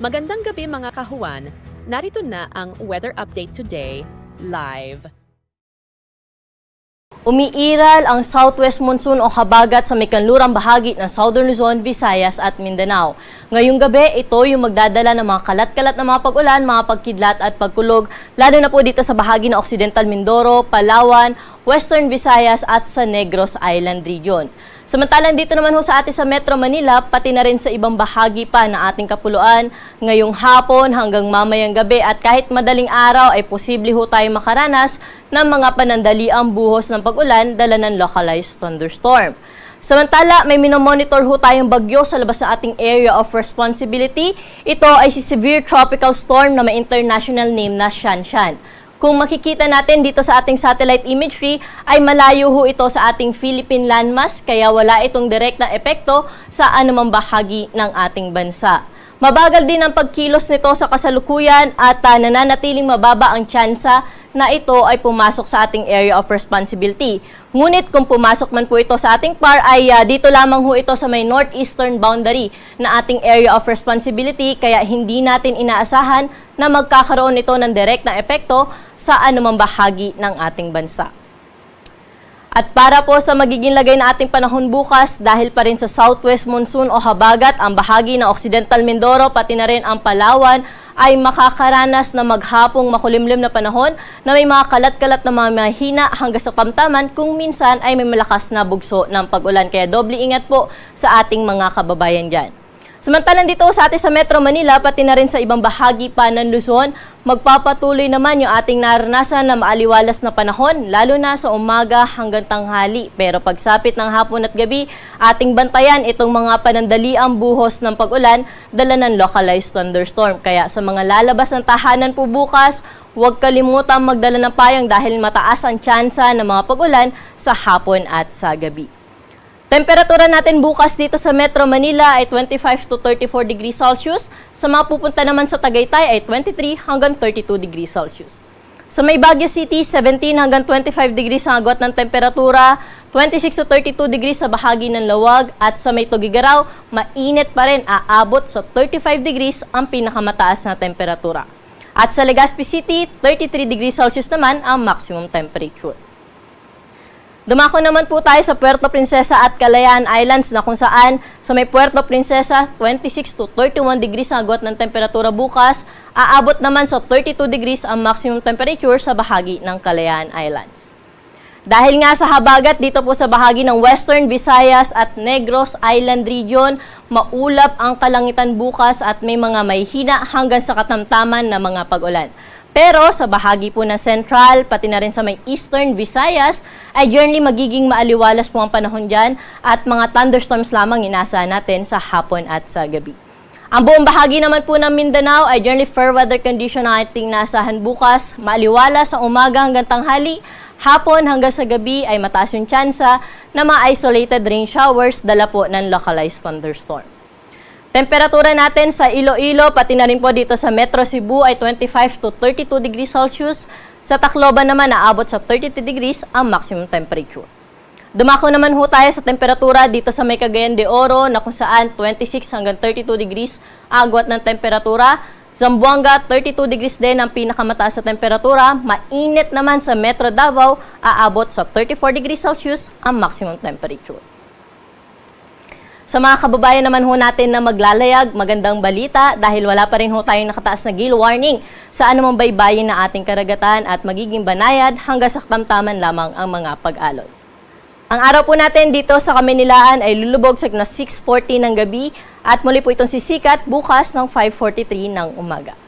Magandang gabi mga kahuan. Narito na ang weather update today, live. Umiiral ang southwest monsoon o habagat sa may kanlurang bahagi ng Southern Luzon, Visayas at Mindanao. Ngayong gabi, ito yung magdadala ng mga kalat-kalat na mga pag-ulan, mga pagkidlat at pagkulog, lalo na po dito sa bahagi ng Occidental Mindoro, Palawan, Western Visayas at sa Negros Island region. Samantalang dito naman ho sa atin sa Metro Manila, pati na rin sa ibang bahagi pa ng ating kapuluan, ngayong hapon hanggang mamayang gabi at kahit madaling araw ay posible ho tayo makaranas ng mga panandaliang buhos ng pag-ulan dala ng localized thunderstorm. Samantala, may minomonitor ho tayong bagyo sa labas ng ating area of responsibility. Ito ay si Severe Tropical Storm na may international name na Shanshan. Kung makikita natin dito sa ating satellite imagery, ay malayo ho ito sa ating Philippine landmass, kaya wala itong direct na epekto sa anumang bahagi ng ating bansa. Mabagal din ang pagkilos nito sa kasalukuyan at nananatiling mababa ang tsansa na ito ay pumasok sa ating area of responsibility. Ngunit kung pumasok man po ito sa ating PAR ay dito lamang ho ito sa may northeastern boundary na ating area of responsibility, kaya hindi natin inaasahan na magkakaroon ito ng direct na epekto sa anumang bahagi ng ating bansa. At para po sa magiging lagay na ating panahon bukas, dahil pa rin sa southwest monsoon o habagat, ang bahagi ng Occidental Mindoro pati na rin ang Palawan ay makakaranas na maghapong makulimlim na panahon na may mga kalat-kalat na mga mahina hanggang sa tamtaman, kung minsan ay may malakas na bugso ng pag-ulan. Kaya doble ingat po sa ating mga kababayan dyan. Samantalang dito sa atin sa Metro Manila, pati na rin sa ibang bahagi pa ng Luzon, magpapatuloy naman yung ating naranasan na maaliwalas na panahon, lalo na sa umaga hanggang tanghali. Pero pagsapit ng hapon at gabi, ating bantayan itong mga panandaliang buhos ng pag-ulan, dala ng localized thunderstorm. Kaya sa mga lalabas ng tahanan po bukas, huwag kalimutang magdala ng payong dahil mataas ang tsansa ng mga pag-ulan sa hapon at sa gabi. Temperatura natin bukas dito sa Metro Manila ay 25 to 34 degrees Celsius. Sa mga pupunta naman sa Tagaytay ay 23 hanggang 32 degrees Celsius. Sa may Baguio City, 17 hanggang 25 degrees ang agwat ng temperatura, 26 to 32 degrees sa bahagi ng Lawag, at sa may Tugigaraw, mainit pa rin, aabot sa 35 degrees ang pinakamataas na temperatura. At sa Legazpi City, 33 degrees Celsius naman ang maximum temperature. Dumako naman po tayo sa Puerto Princesa at Kalayaan Islands na kung saan sa may Puerto Princesa, 26 to 31 degrees ang agwat ng temperatura bukas, aabot naman sa 32 degrees ang maximum temperature sa bahagi ng Kalayaan Islands. Dahil nga sa habagat dito po sa bahagi ng Western Visayas at Negros Island region, maulap ang kalangitan bukas at may mga mahihina hanggang sa katamtaman na mga pag-ulan. Pero sa bahagi po ng Central, pati na rin sa may Eastern Visayas, ay generally magiging maaliwalas po ang panahon dyan at mga thunderstorms lamang inaasahan natin sa hapon at sa gabi. Ang buong bahagi naman po ng Mindanao ay generally fair weather condition ang ating naasahan bukas, maaliwalas sa umaga hanggang tanghali, hapon hanggang sa gabi ay mataas yung tsansa na mga isolated rain showers dala po ng localized thunderstorm. Temperatura natin sa Iloilo, pati na rin po dito sa Metro Cebu ay 25 to 32 degrees Celsius. Sa Tacloban naman, naabot sa 32 degrees ang maximum temperature. Dumako naman ho tayo sa temperatura dito sa may Cagayan de Oro na kung saan 26 hanggang 32 degrees ang agwat ng temperatura. Zamboanga, 32 degrees din ang pinakamataas sa temperatura. Mainit naman sa Metro Davao, aabot sa 34 degrees Celsius ang maximum temperature. Sa mga kababayan naman ho natin na maglalayag, magandang balita dahil wala pa rin ho tayong nakataas na gale warning sa anumang baybayin na ating karagatan at magiging banayad hanggang sa katamtaman lamang ang mga pag-alon. Ang araw po natin dito sa Kamaynilaan ay lulubog sa 6:40 ng gabi at muli po itong sisikat bukas ng 5:43 ng umaga.